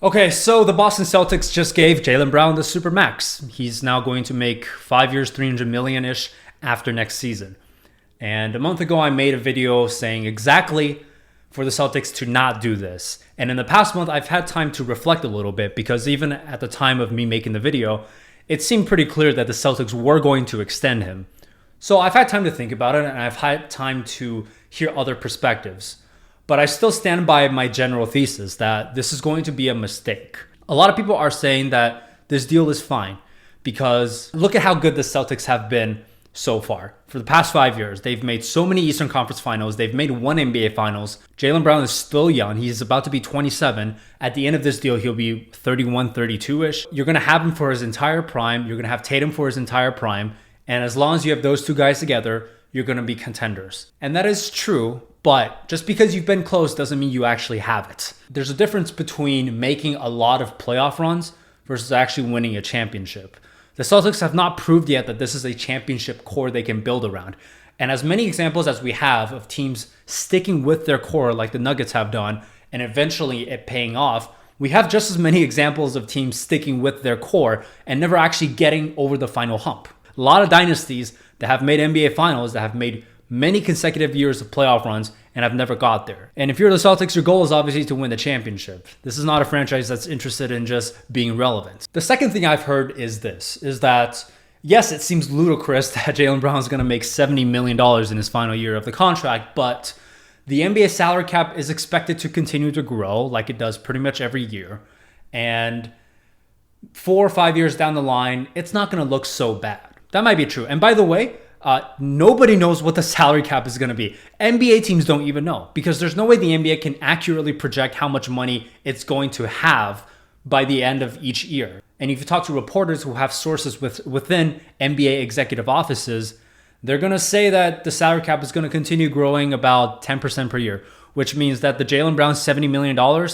Okay, so the Boston Celtics just gave Jaylen Brown the Supermax. He's now going to make 5 years, 300 million-ish after next season. And a month ago, I made a video saying exactly for the Celtics to not do this. And in the past month, I've had time to reflect a little bit because even at the time of me making the video, it seemed pretty clear that the Celtics were going to extend him. So I've had time to think about it and I've had time to hear other perspectives. But I still stand by my general thesis that this is going to be a mistake. A lot of people are saying that this deal is fine because look at how good the Celtics have been so far. For the past 5 years, they've made so many Eastern Conference Finals. They've made one NBA Finals. Jaylen Brown is still young. He's about to be 27. At the end of this deal, he'll be 31, 32-ish. You're going to have him for his entire prime. You're going to have Tatum for his entire prime. And as long as you have those two guys together, you're going to be contenders. And that is true. But just because you've been close doesn't mean you actually have it. There's a difference between making a lot of playoff runs versus actually winning a championship. The Celtics have not proved yet that this is a championship core they can build around. And as many examples as we have of teams sticking with their core like the Nuggets have done and eventually it paying off, we have just as many examples of teams sticking with their core and never actually getting over the final hump. A lot of dynasties that have made NBA Finals, that have made many consecutive years of playoff runs and have never got there. And if you're the Celtics, your goal is obviously to win the championship. This is not a franchise that's interested in just being relevant. The second thing I've heard is that yes, it seems ludicrous that Jaylen Brown is going to make $70 million in his final year of the contract, but the NBA salary cap is expected to continue to grow like it does pretty much every year. And 4 or 5 years down the line, it's not going to look so bad. That might be true. And by the way, nobody knows what the salary cap is going to be. NBA teams don't even know because there's no way the NBA can accurately project how much money it's going to have by the end of each year. And if you talk to reporters who have sources within NBA executive offices, they're going to say that the salary cap is going to continue growing about 10% per year, which means that the Jaylen Brown $70 million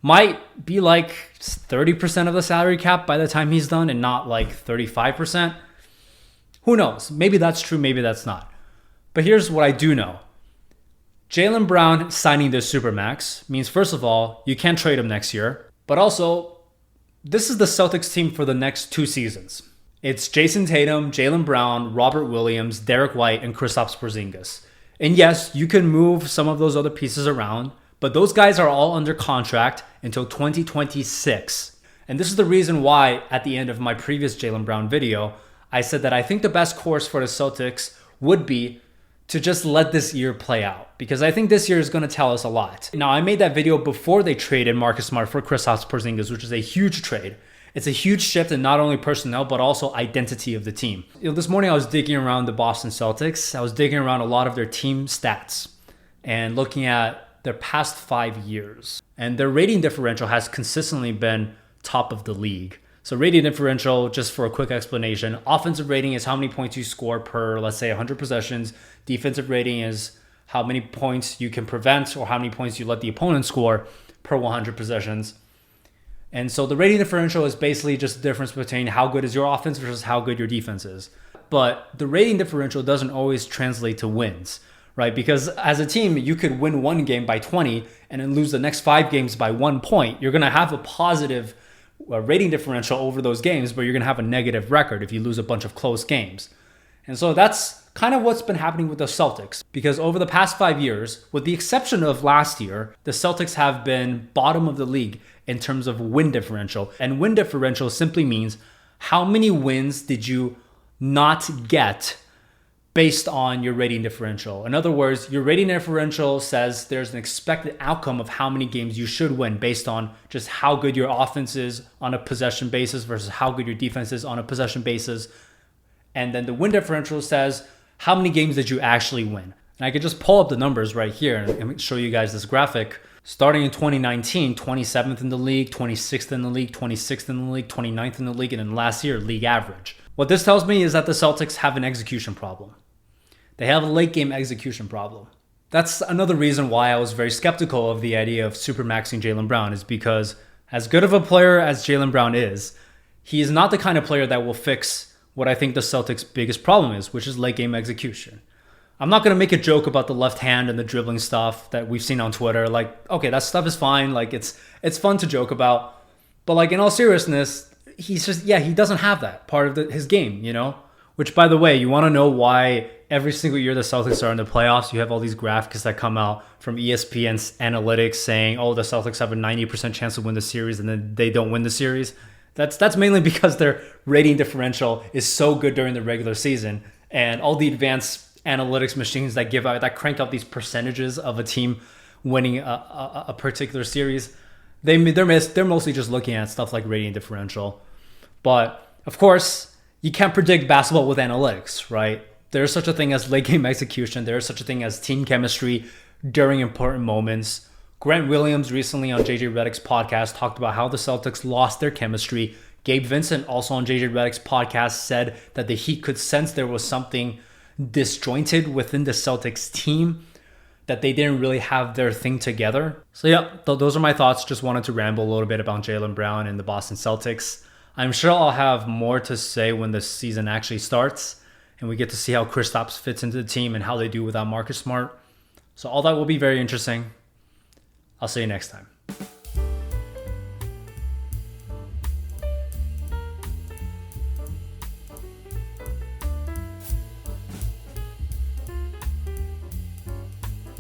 might be like 30% of the salary cap by the time he's done and not like 35%. Who knows? Maybe that's true, maybe that's not. But here's what I do know. Jaylen Brown signing this Supermax means, first of all, you can't trade him next year. But also, this is the Celtics team for the next 2 seasons. It's Jason Tatum, Jaylen Brown, Robert Williams, Derek White, and Kristaps Porzingis. And yes, you can move some of those other pieces around, but those guys are all under contract until 2026. And this is the reason why, at the end of my previous Jaylen Brown video, I said that I think the best course for the Celtics would be to just let this year play out because I think this year is going to tell us a lot. Now, I made that video before they traded Marcus Smart for Kristaps Porzingis, which is a huge trade. It's a huge shift in not only personnel, but also identity of the team. This morning I was digging around the Boston Celtics. I was digging around a lot of their team stats and looking at their past 5 years. And their rating differential has consistently been top of the league. So rating differential, just for a quick explanation, offensive rating is how many points you score per, let's say, 100 possessions. Defensive rating is how many points you can prevent or how many points you let the opponent score per 100 possessions. And so the rating differential is basically just the difference between how good is your offense versus how good your defense is. But the rating differential doesn't always translate to wins, right? Because as a team, you could win one game by 20 and then lose the next 5 games by 1 point. You're going to have a positive rating differential over those games, but you're going to have a negative record if you lose a bunch of close games. And so that's kind of what's been happening with the Celtics, because over the past 5 years, with the exception of last year, the Celtics have been bottom of the league in terms of win differential. And win differential simply means how many wins did you not get based on your rating differential. In other words, your rating differential says there's an expected outcome of how many games you should win based on just how good your offense is on a possession basis versus how good your defense is on a possession basis. And then the win differential says how many games did you actually win. And I could just pull up the numbers right here and show you guys this graphic. Starting in 2019, 27th in the league, 26th in the league, 26th in the league, 29th in the league, and then last year, league average. What this tells me is that the Celtics have an execution problem. They have a late game execution problem. That's another reason why I was very skeptical of the idea of supermaxing Jaylen Brown, is because as good of a player as Jaylen Brown is, he is not the kind of player that will fix what I think the Celtics' biggest problem is, which is late game execution. I'm not going to make a joke about the left hand and the dribbling stuff that we've seen on Twitter. Like, okay, that stuff is fine. Like, it's fun to joke about. But like in all seriousness, he's just, yeah, he doesn't have that part of his game, Which, by the way, you want to know why every single year the Celtics are in the playoffs, you have all these graphics that come out from ESPN's analytics saying, oh, the Celtics have a 90% chance to win the series, and then they don't win the series. That's mainly because their rating differential is so good during the regular season, and all the advanced analytics machines that crank out these percentages of a team winning a particular series, they're mostly just looking at stuff like rating differential. But of course, you can't predict basketball with analytics, right? There's such a thing as late game execution. There's such a thing as team chemistry during important moments. Grant Williams recently on JJ Redick's podcast talked about how the Celtics lost their chemistry. Gabe Vincent, also on JJ Redick's podcast, said that the Heat could sense there was something disjointed within the Celtics team, that they didn't really have their thing together. So yeah, those are my thoughts. Just wanted to ramble a little bit about Jaylen Brown and the Boston Celtics. I'm sure I'll have more to say when the season actually starts and we get to see how Kristaps fits into the team and how they do without Marcus Smart. So all that will be very interesting. I'll see you next time.